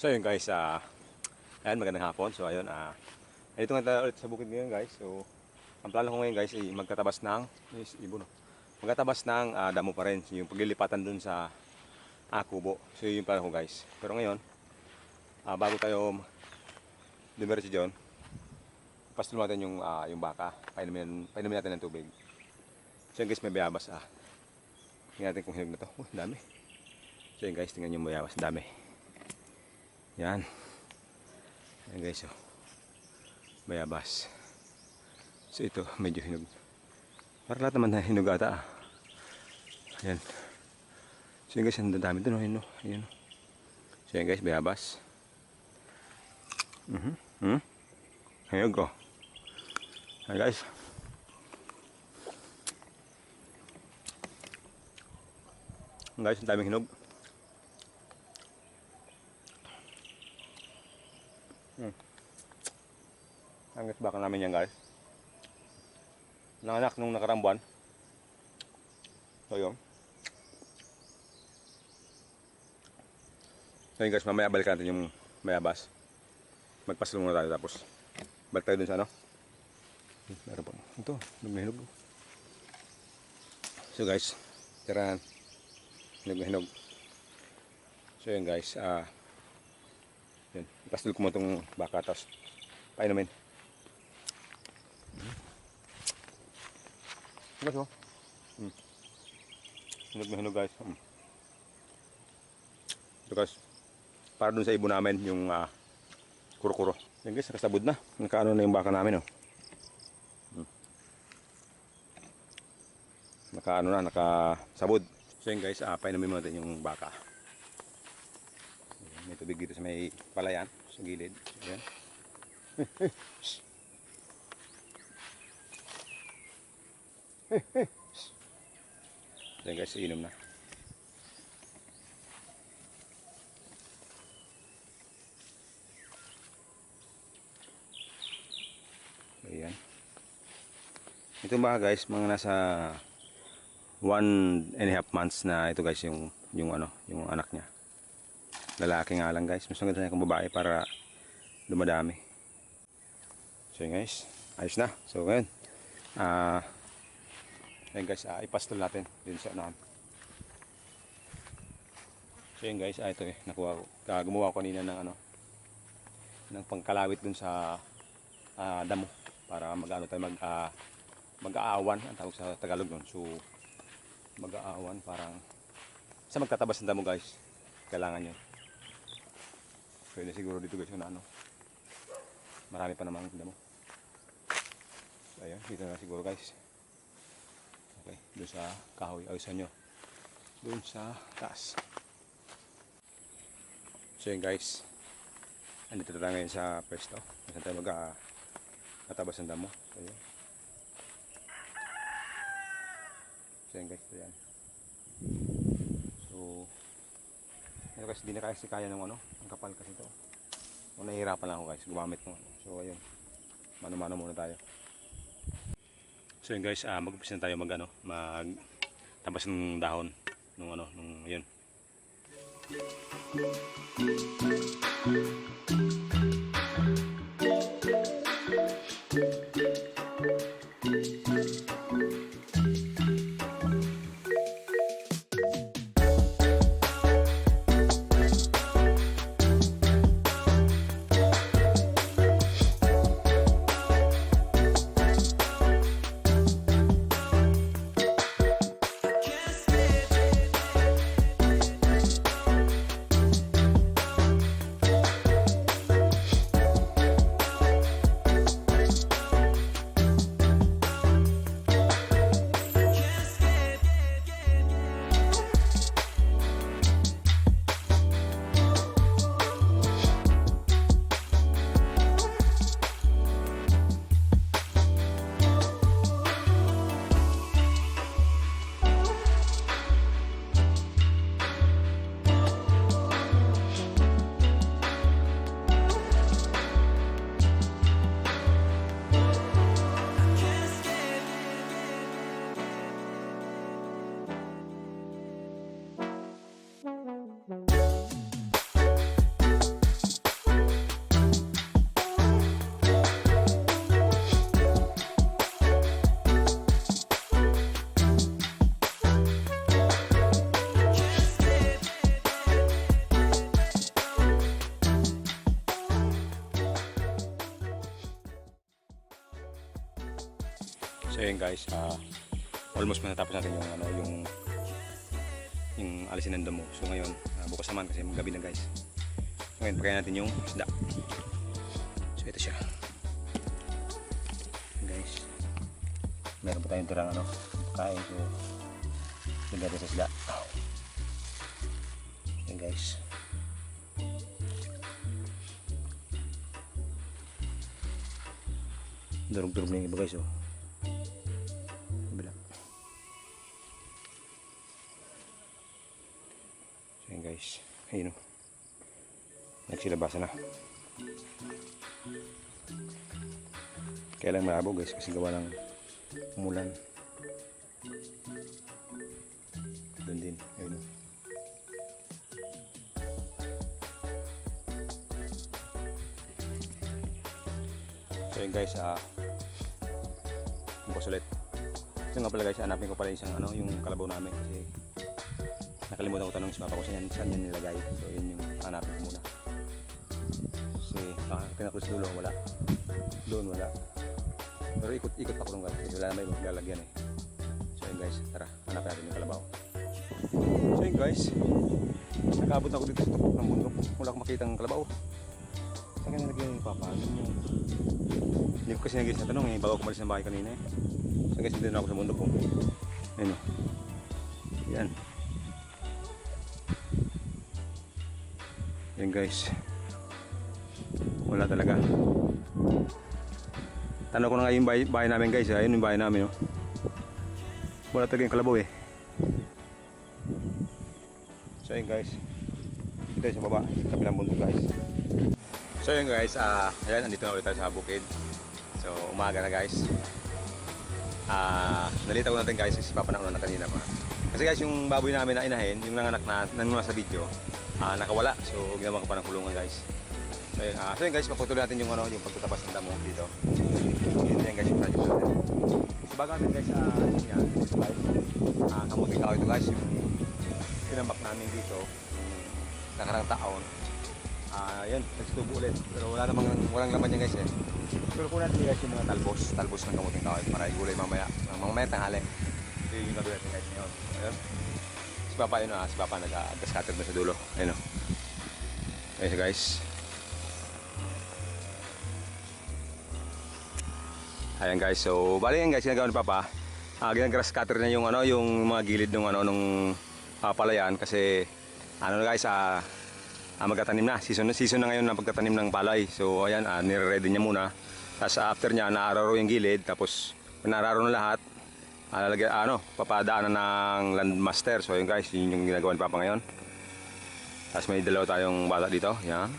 So yun guys, ayan, magandang hapon. So ayun, ito nga tayo ulit sa bukid ngayon guys. So ang plano ko ngayon guys ay magtatabas ng ibon, no? Magtatabas ng damo pa rin, yung paglilipatan dun sa kubo. So yun yung plano ko guys. Pero ngayon, bago tayo dumiretso dyan, pastol natin yung baka. Painumin natin ng tubig. So yun guys, may bayabas. Tingnan natin kung hinog na to. Dami. So yun guys, tingnan yung bayabas. Dami. Yan. Yan guys, bayabas. So ito, medyo hinog. Para lahat naman na hinog ata. Yan. So yun guys, ang dami doon. Ayan. So yun guys, bayabas. Hinog, Yan guys. Guys, ang daming hinog. Hanggat baka namin yan guys. Nanganak nung nakarang buwan. So yun. So yun guys, mamaya balikan natin yung bayabas. Magpasal muna tayo tapos balik tayo dun sa ano. Meron pa. Ito, hinog. So guys, tirahan. Hinog. So yun guys, yun. Ipasal ko mo itong baka tapos painumin. Guys, hinog guys. Ito guys, para dun sa ibon namin yung kuro-kuro. Yan guys, nakasabod na. Nakaano na yung baka namin, nakasabod. So yun guys, painumin natin yung baka. May tubig dito sa may palayan, sa gilid. Ayan. Ayan guys, inom na. Ayan. Ito mga guys, mga nasa 1.5 months na ito guys, yung anak niya. Lalaki nga lang guys, mas maganda niya kung babae para dumadami. So yun guys, ayos na. So ngayon, ayun guys, ipastol natin dun sa unahan. So yun guys, ito gumawa ko kanina ng ng pangkalawit dun sa damo para mag-aawan ang tawag sa Tagalog nun. So mag-aawan, parang sa magtatabas ng damo guys, kailangan yun. Pwede siguro dito guys yung marami pa naman ang damo. So ayun, dito na siguro guys. Okay, doon sa kahoy, ayusan nyo. Doon sa taas. So yun guys, andito tayo ngayon sa pwesto. Saan tayo mag-katabas ng damo. So yun. So yun guys, ito yan. So ito guys, hindi na kasi kaya ng ang kapal kasi ito. So nahihirapan lang ako guys, gumamit ng So ayun, mano-mano muna tayo. So yun guys, mag-umpisa tayo magtabas ng dahon nung yun. So yun guys, almost matatapos natin yung ano yung alisin ng damo. So ngayon, bukas naman kasi gabi na guys. So ngayon pagkain natin yung isda. So ito siya. Guys, meron pa tayong tirang ano, kain. So lagyan natin sa isda. Yan guys. Durog-durog na yung iba guys, oh. Kabila. So yan guys, ayun, oh. Nagsilabasa na. Kaya lang malabo guys kasi gawa ng umulan. Doon din, ayun, oh. So yun guys, bukas ulit. So nga pala guys, hanapin ko pala isang ano, yung kalabaw namin kasi nakalimutan ko tanong si papa ko saan yan nilagay. So yun yung hanapin ko muna. Kasi nakakatin ako sa dulo, wala. Doon wala. Pero ikot ako nung guys, kasi wala na may maglalagyan eh. So yun guys, tara, hanapin natin yung kalabaw. So yun guys, nakabot ako dito sa tukok ng bundok. Wala akong makita ng kalabaw. Saan ka nilagyan yung papa? Hindi ko kasi nag-guess na tanong eh, bago kumalis ng bahay kanina eh. So guys, hindi na ako sa mundo po. Ayun o. Yan. Yan guys. Wala talaga. Tanong ko na nga yung bahay namin guys. Ayun yung bahay namin o. Wala talaga yung kalabaw eh. So ayun guys. Dito sa baba, kabilang bundok guys. So yun guys, ayan, andito na ulit tayo sa bukid. So umaga na guys. Nalita ko natin guys, kasi papanaon na kanina pa. Kasi guys, yung baboy namin na inahin, yung nanganak na nasa video, nakawala. So ginawa ko pa ng kulungan guys. So yun guys, paputuloy natin yung ano, yung pagtatabas ng damo dito. Yan guys, yung project natin. So bago natin guys, yun yan, ito guys, kamuting kao ito guys, yung tinambak namin dito, yung nakarang taon. Yan, nagstubo ulit. Pero walang laman yan guys eh. Pero kung natin guys yung mga talbos ng kamuting kahoy para igulay mamaya tanghali. So yun yung gagawin natin guys ngayon. Ayun. Si Papa yun, si Papa nag-scatter na sa dulo. Ayun o. Ayun siya guys. Ayan guys, so bali yan guys, ginagawa ni Papa. Ginag-grass cutter na yung ano, yung mga gilid ng ano nung palayan kasi ano guys, magtatanim na. Season na ngayon ng pagtatanim ng palay. So ayan, nire-ready niya muna. Tapos after niya, naararo yung gilid. Tapos nararo na lahat. Papadaanan ng landmaster. So yun guys, yun yung ginagawa ni Papa ngayon. Tapos may dalawa tayong bata dito. Yan.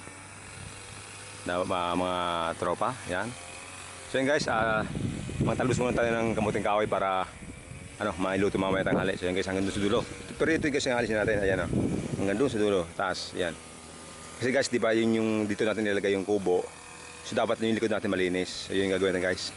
Mga tropa. Yan. So yun guys, magtalbos muna tayo ng kamuting kahoy para mailuto mamaya tanghali. So yun guys, hanggang doon sa dulo. Pero ito guys yung alisin natin. Ayan o. Hanggang doon sa dulo. Taas. Yan. Kasi guys, di ba yun yung dito natin nilagay yung kubo. So dapat yung likod natin malinis. So yun yung gagawin natin guys.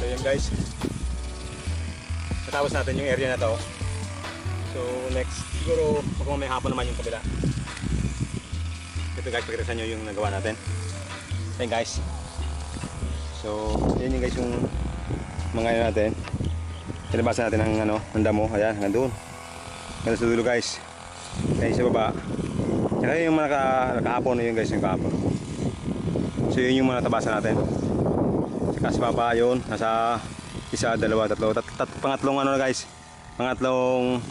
So yun guys. Natapos natin yung area na to. So next, siguro pag may hapon naman yung kabila. Ito guys, pakita nyo yung nagawa natin. Okay guys. So yun yung guys yung mga ano natin. Nilabasan natin ang ano, ang damo. Ayan, hanggang doon. Hanggang sa dulo guys. Ayan sa baba. Tsaka yung mga nakahapon na yun guys, yung kahapon. So yun yung mga natabasan natin. Tsaka sa baba yun, nasa isa, dalawa, tatlo, pangatlong ano na guys. Pangatlong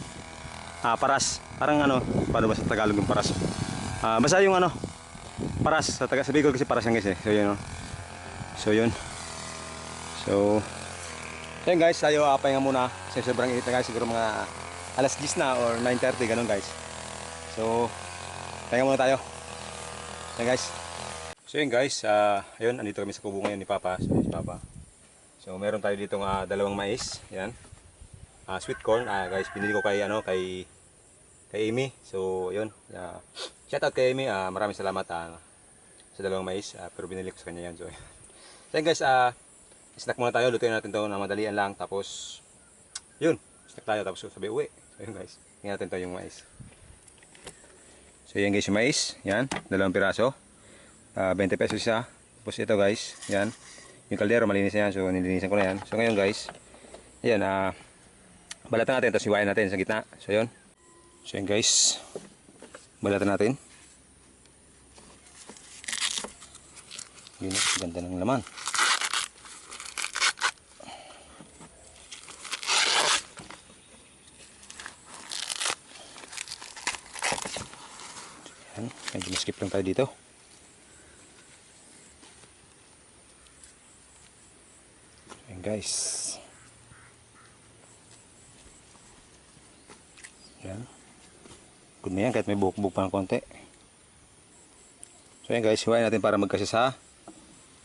paras. Parang ano, paano ba sa Tagalog yung paras? Basta yung ano, paras. Sa Bicol kasi paras yan guys eh. So yun. So yun. So yun guys, tayo pahinga muna. Kasi sobrang init na guys, siguro mga alas 10 na or 9:30 ganun guys. So pahinga muna tayo. Yan guys. So yun guys, ayun, andito kami sa kubo ngayon ni Papa. So yun si Papa. So meron tayo ditong dalawang mais. Yan. Sweet corn. Guys, pinili ko kay ano, kay Amy. So yun. Shout out kay Amy. Maraming salamat sa dalawang mais. Pero binili ko sa kanya yan. So yun guys, snack muna tayo. Lutuin natin to na madalian lang. Tapos yun, snack tayo tapos sabi uwi. So yun guys, tingnan natin to yung mais. So yan guys yung mais. Yan, dalawang piraso. 20 pesos isa. Tapos ito guys, yan. Yung kaldero malinis na yan. So nilinisan ko na yan. So ngayon guys, yan, balatan natin. Tapos iwain natin sa gitna. So yun. So yan guys, balatan natin. Yun, ganda ng laman. Yan, medyo maskip lang tayo dito. Yan guys. Yan. Good na yan kahit may buhok-buhok pa ng konti. So yan guys, hiwain natin para magkasya sa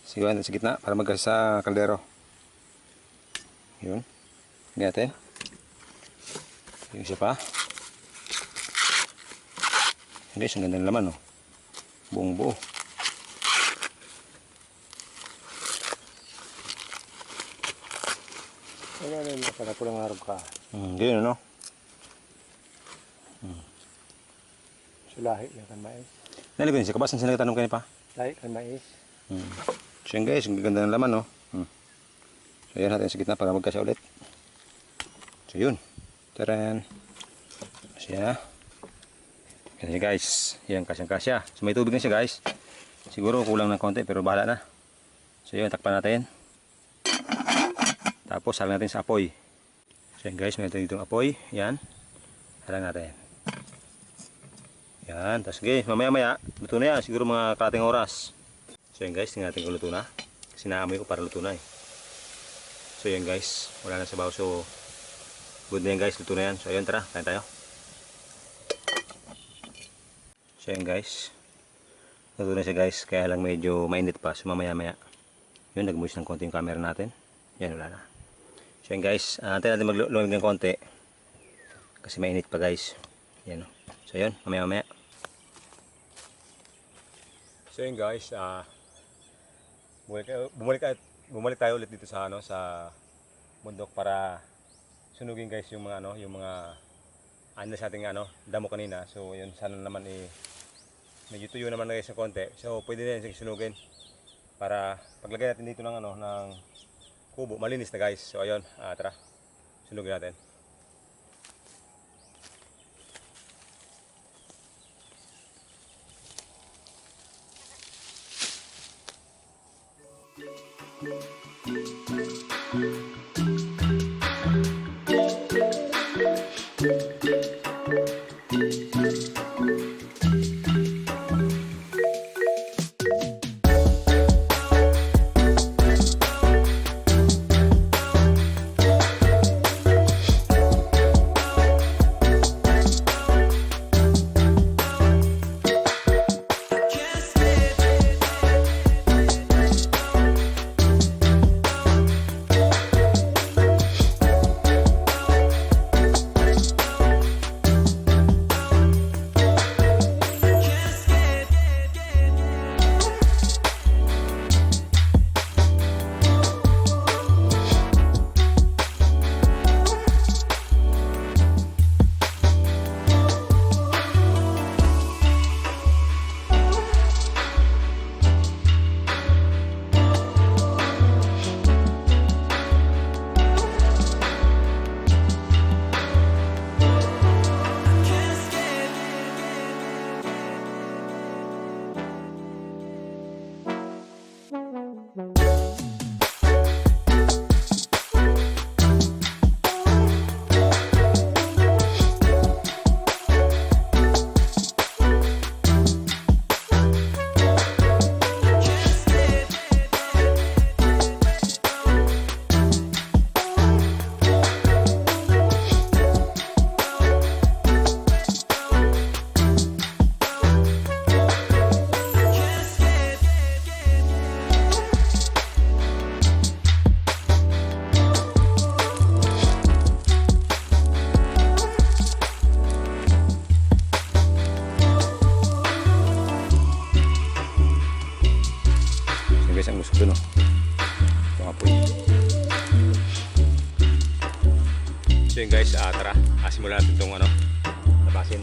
sigawan natin sa gitna para magkasya sa kaldero. Yun. Hinggan natin. Yung isa pa. Yan guys, ang ganda ng laman, oh. Buong buo. Ano para pulang araw ka. Ganyan, no? Sulahi lang kan mais. Naligo niya, kabasan siya nagtanong kayo pa? Lahi kan mais. So yan guys, ang ganda ng laman, no? So yan natin sa gitna para magkasya ulit. So yun. Taran. So yan na. Ganyan guys. Yan, kasyang-kasya. So may tubig na siya guys. Siguro kulang ng konti pero bahala na. So yun, takpan natin. Tapos halang natin sa apoy. So yan guys, may natin ditong apoy. Yan. Halang natin. Yan. Tapos guys, mamaya-maya, luto na yan. Siguro mga kalating oras. So yan guys, tingnan natin kung luto na. Kasi naamoy ko para luto na eh. So yan guys, wala na sabaw. So good na yan guys, luto na yan. So ayun, tara, kain tayo. So yan guys, luto na siya guys. Kaya lang medyo mainit pa. So mamaya-maya, yun, nag-moist ng konti yung camera natin. Yan, wala na. So yan guys, antayin natin mag-lumig ng konti. Kasi mainit pa guys. Yan o. So yun, mamaya-mamaya. So yun guys, bumalik tayo ulit dito sa ano, sa bundok para sunugin guys yung mga ano, yung mga sa ating ano, damo kanina. So yun, sana naman medyo tuyo naman guys ng konti. So pwede na yung sunugin para paglagay natin dito ng ano, ng kubo, malinis na guys. So ayun, tara, sunugin natin. So yun guys, tara, simulan natin itong tabasin.